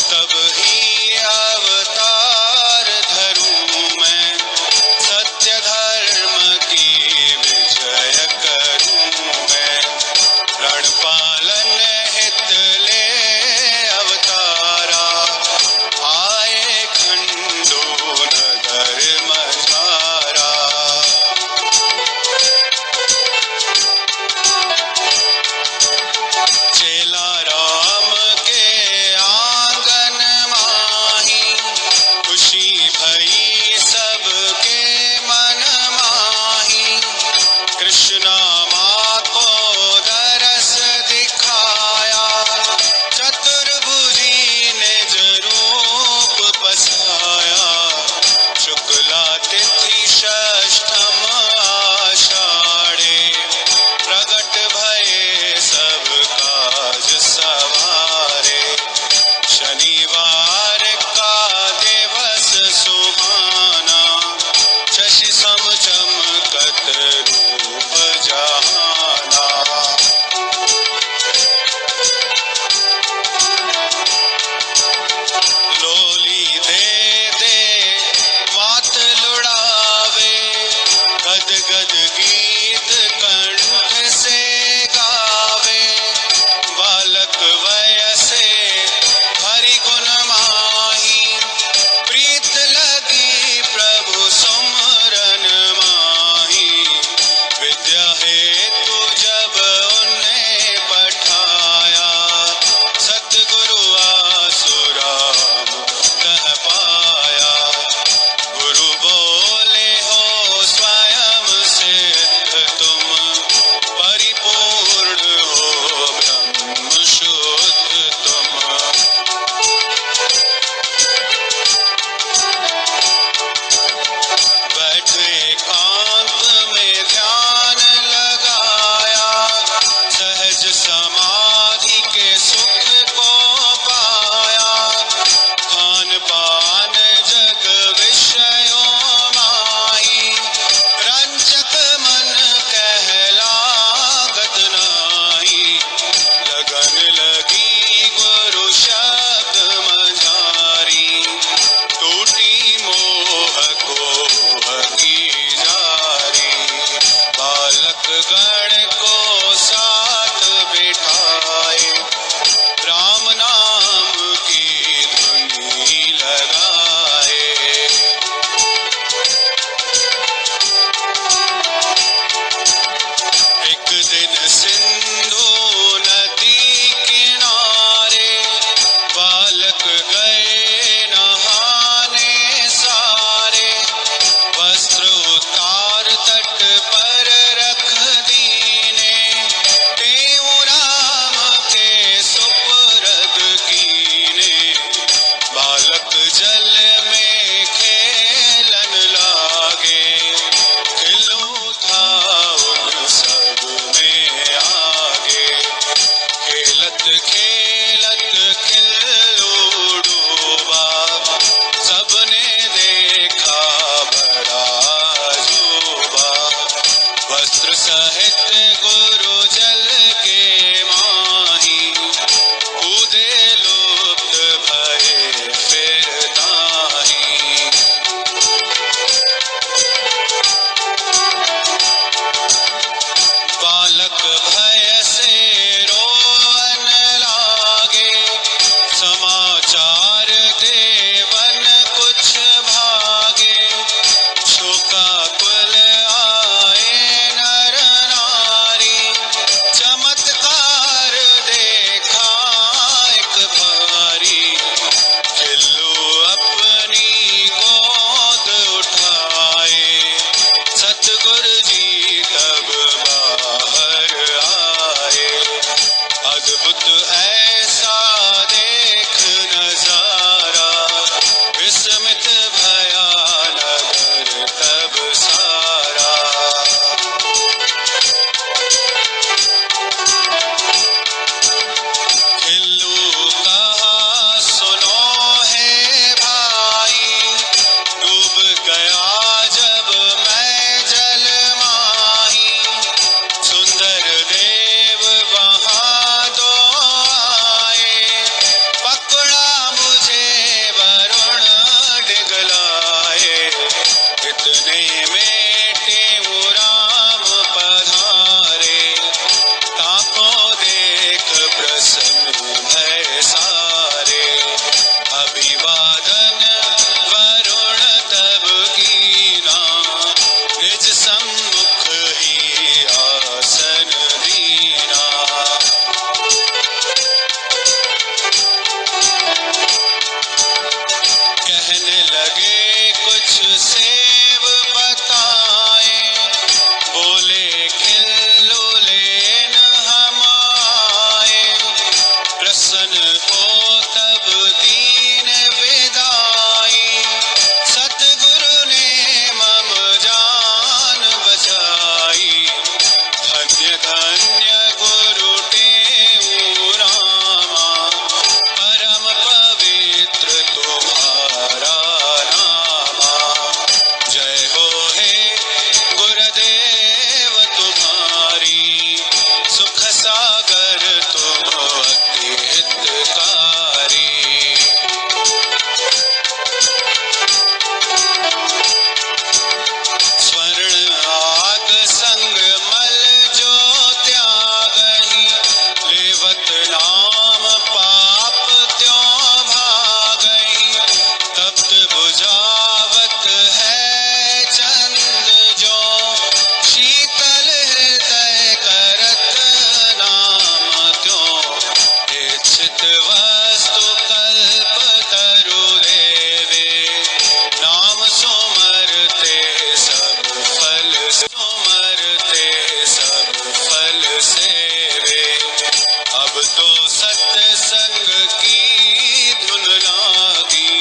तब ही अवतार धरूं मैं, सत्य धर्म की विजय करूं मैं। रण पालन हित ले अवतारा, आए खंडो नगर मझारा। चेला राम के आंगन आसन को तब दीन विदाई, सतगुरु ने मम जान बचाई। धन्य धन्य गुरु टेऊ रामा, परम पवित्र तुम्हारा नामा। जय हो हे गुरुदेव तुम्हारी, सुख सागर तुम अति हितकारी। स्वर्ण आग संग मल जो त्यागहि, लेवत नाम पाप त्यों भागहि। तप्त बुझावत है चंद जो, शीतल हृदय करत नाम त्यों। इच्छित वस्तु कल्प तरु देवे, नाम सुमरते सब फल सुमरते सब फल सेवे। अब तो सत्संग की धुन लागी,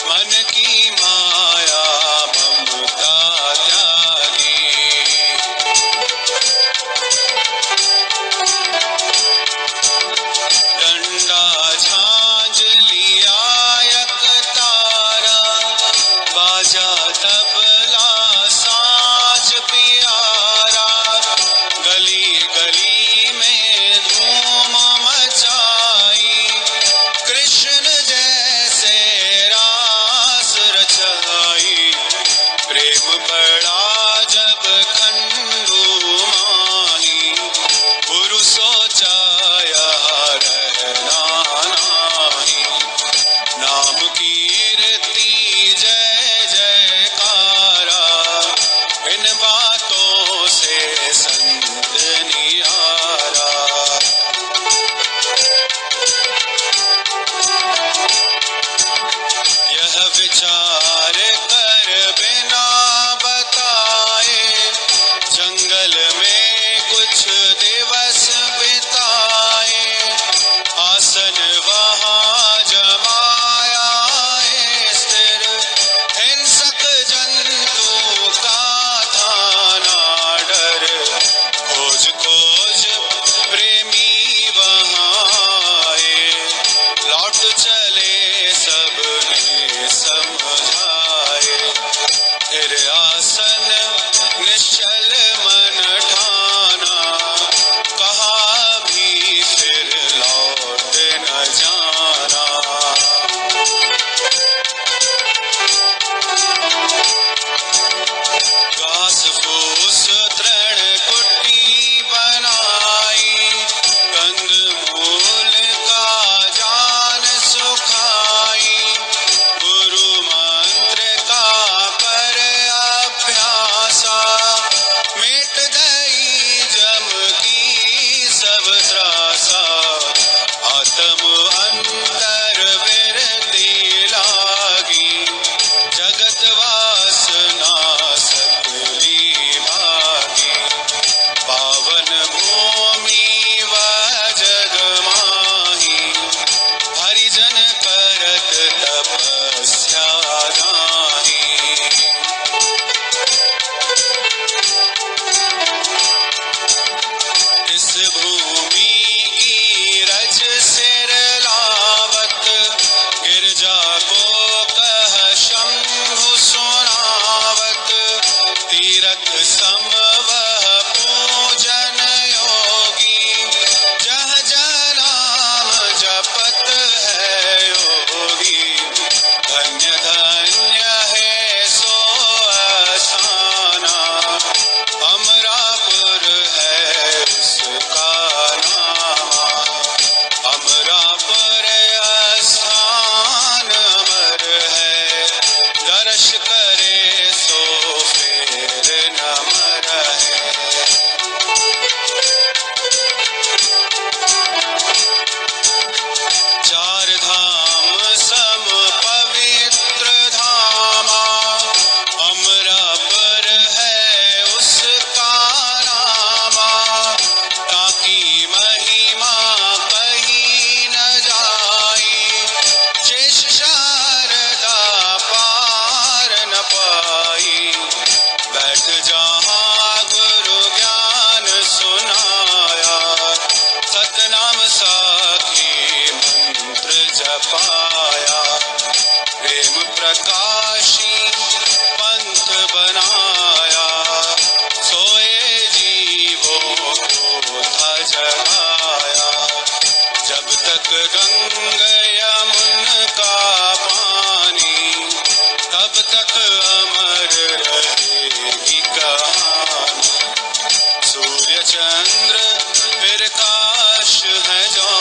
मन की माया ममता त्यागी। डंडा झांझ लिया एक तारा, बाजा तबला साज प्यारा। गली गली में धूम मचाई, कृष्ण जैसे रास रचाई। प्रेम बड़ा जब खंडू माही, गुरु सोचा यहाँ रहना नाही। नाम कीर्ति जय जयकारा, इन बातों से संत नियारा। यह विचार कर बिना बताए, जंगल में कुछ दिवस बिताए। आसन वहाँ जमाया स्थिर, हिंसक जंतु का था ना डर। खोज खोज प्रेमी वहाँ आए, लौट चले सबने समझाए। फिर आसन निश्चल मन ठाना, कहा भी फिर लौट न जाना। घास फूस तृण कुटी बनाई, कंद मूल का जान सुखाई। गुरु मंत्र का कर अभ्यासा, मिट गई जम की सब त्रासा। आत्म अंतर विरति लागी, जगत वासना सकली भागी। पावन भूमि व जग माही, हरिजन करत तपस्या नाही। इस भूमि की रज सिर लावत, गिरजा को कह शंभु सुनावत। तीरथ सम वह पूजन योगी, जह जनाम जपत है योगी। धन्य धन्य है सो असाना, अमरापुर है उसका नामा। अमरापुर स्थान अमर है, दर्श करे सो फिर नमर है। चार धाम सम पवित्र गंगा यमुना का पानी, तब तक अमर रहेगी कहानी। सूर्य चंद्र प्रकाश है जो